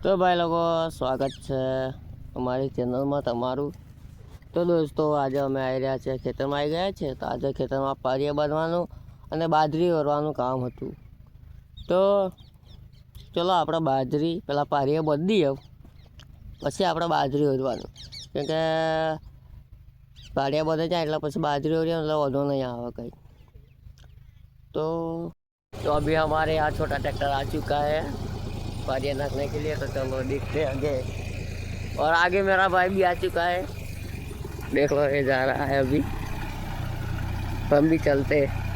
तो भाई लोगों स्वागत है हमारी चैनल में तमारू। तो दोस्तों आज अमे आई रह्या छे खेतर में आई गया है। तो आज खेतर में पारिया बांधवानुं अने बाजरी ओरवानुं काम हतुं। तो चलो आपणे बाजरी पहला पारिया बांधी दीए पछी आपणे बाजरी ओरवानुं, केम के पारिया बांधे जाए एटले पछी बाजरी ओरीए एटले वांधो नहीं आवे कई। तो अभी हमारे यहाँ छोटा ट्रैक्टर आ चुका है पारिया नाचने के लिए। तो चलो देखते हैं आगे। और आगे मेरा भाई भी आ चुका है, देख लो ये जा रहा है। अभी हम भी चलते हैं।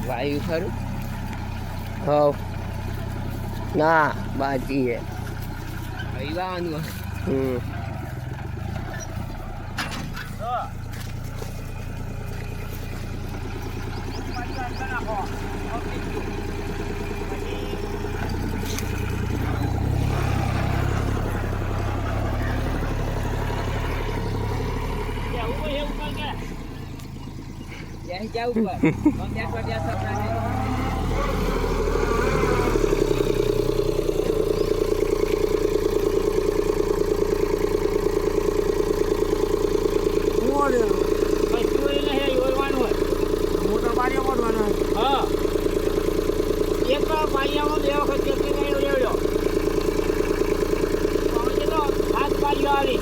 वायु खरू हो ना बाजी है jauh Pak. Biasa motor banyak mau mana? Iya Pak, banyak mau dia kerja ni dia. Kalau itu hat kali.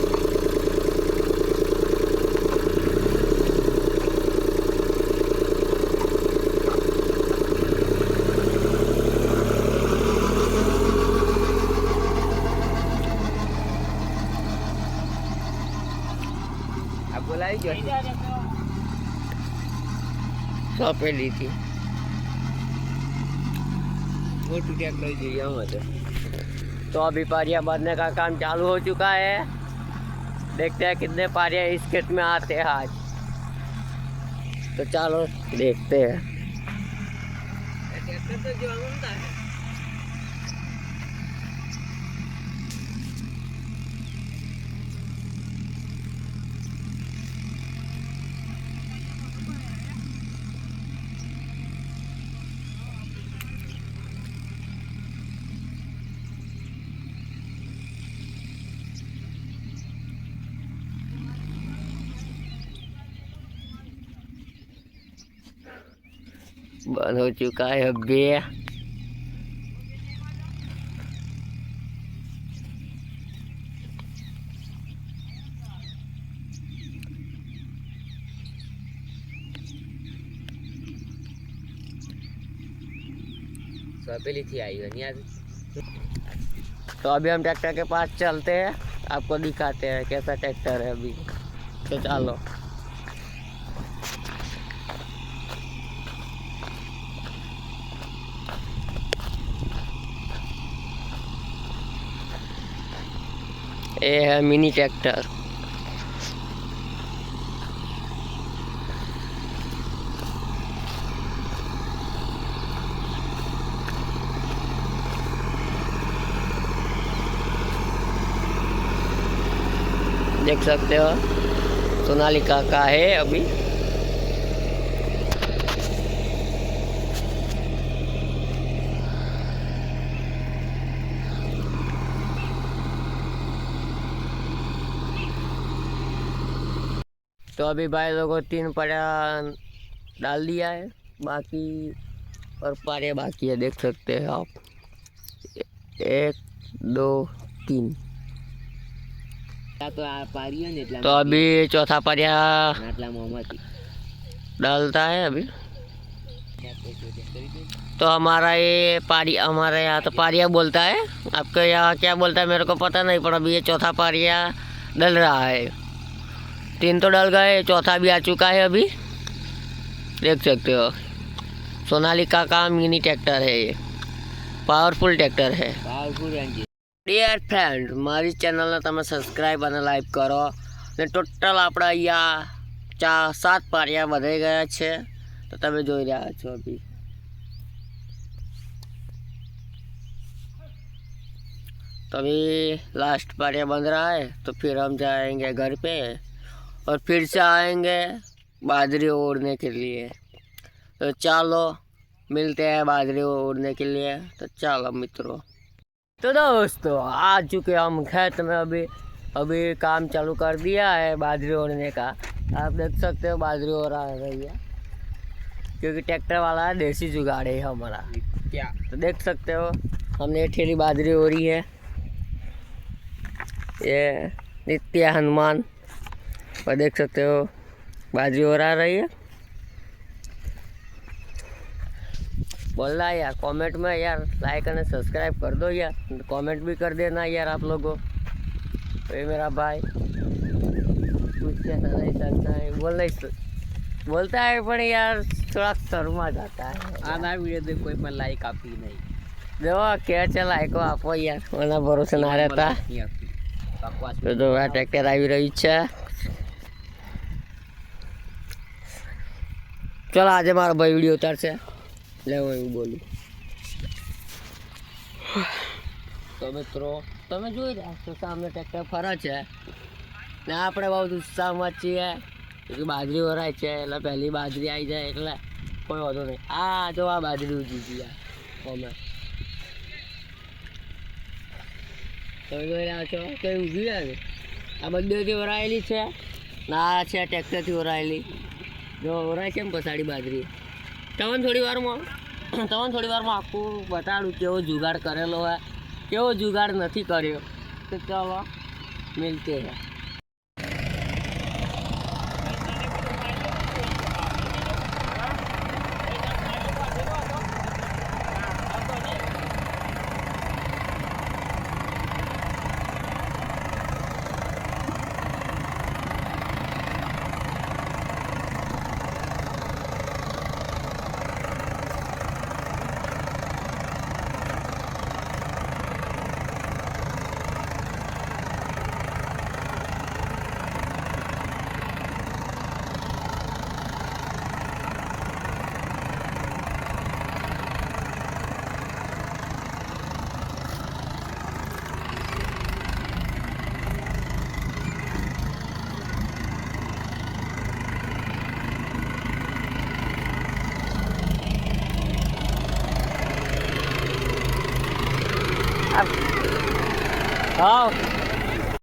बोलाई जो सौंपेली थी वो टूटिया कर दिया मत। तो अभी पारिया बांधने का काम चालू हो चुका है। देखते हैं कितने पारिया इस खेत में आते हैं आज। तो चलो देखते हैं। ट्रैक्टर तो जो होता है बंद हो चुका है अभी। सौंपेली थी आई है नहीं। तो अभी हम ट्रैक्टर के पास चलते हैं, आपको दिखाते हैं कैसा ट्रैक्टर है अभी। तो चलो ये है मिनी ट्रैक्टर। देख सकते हो सोनालिका का है अभी। तो अभी भाई लोगों 3 पारिया डाल दिया है, बाकी और पारिया बाकी है। देख सकते हैं आप 1 2 3। तो अभी चौथा पारिया डालता है अभी। तो हमारा ये पारिया, हमारे यहाँ तो पारिया बोलता है, आपके यहाँ क्या बोलता है मेरे को पता नहीं, पर अभी ये चौथा पारिया डल रहा है। 3 तो डल गए, चौथा भी आ चुका है अभी। देख सकते हो सोनालिका का मिनी ट्रैक्टर है, ये पावरफुल ट्रैक्टर है। डियर फ्रेंड, मारी चैनल ने तमे सब्सक्राइब और लाइक करो ने टोटल आपणे अहींया 7 पारिया वधाई गया है। तो तमे जोई रह्या छो अभी। तो अभी लास्ट पारिया बन रहा है, तो फिर हम जाएंगे घर पे और फिर से आएंगे बाजरी ओढ़ने के लिए। तो चलो मिलते हैं बाजरी ओढ़ने के लिए। तो चलो मित्रों, तो दोस्तों आ चुके हम खेत में। अभी अभी काम चालू कर दिया है बाजरी ओढ़ने का। आप देख सकते हो बाजरी हो रही है, क्योंकि ट्रैक्टर वाला देसी जुगाड़ है हमारा। क्या तो देख सकते हो हमने ये ठेली बाजरी हो रही है। ये नित्य हनुमान और देख सकते हो बाजरी हो रही है। बोल रहा है यार कमेंट में यार लाइक और सब्सक्राइब कर दो यार, कमेंट भी कर देना यार आप लोगों। तो ये मेरा भाई कुछ कहना नहीं सकता है, बोलता है पर यार थोड़ा शर्मा जाता है। आना वीडियो देख कोई पर लाइक आपकी नहीं देखो क्या चला को आपो यार, वरना भरोसा ना रहता। नहीं आपकी बकवास तो जो આ ટ્રેક્ટર આવી રહ્યું છે। ચલો આજે મારો ભાઈ વિડીયો ઉતારશે, લે હું એવું બોલું। તો મિત્રો તમે જોઈ રહ્યા છો સામે ટ્રેક્ટર ફરે છે ને આપણે બહુ ઉત્સાહમાં છીએ, કે બાજરી વરાય છે એટલે પહેલી બાજરી આવી જાય એટલે કોઈ વાંધો નહીં। આ જો આ બાજરી ઉજી ગઈ અમે તમે જોઈ રહ્યા છો કઈ ઊભી છે। આ બધેથી વરાયેલી છે ને આ છે ટ્રેક્ટરથી વરાયેલી। જો વરાય કેમ પછાડી બાજરી। તમને થોડી વારમાં આખું બતાડું કેવો જુગાડ કરેલો હોય, કેવો જુગાડ નથી કર્યો। તો ચાલો મિલતે હૈ। हाँ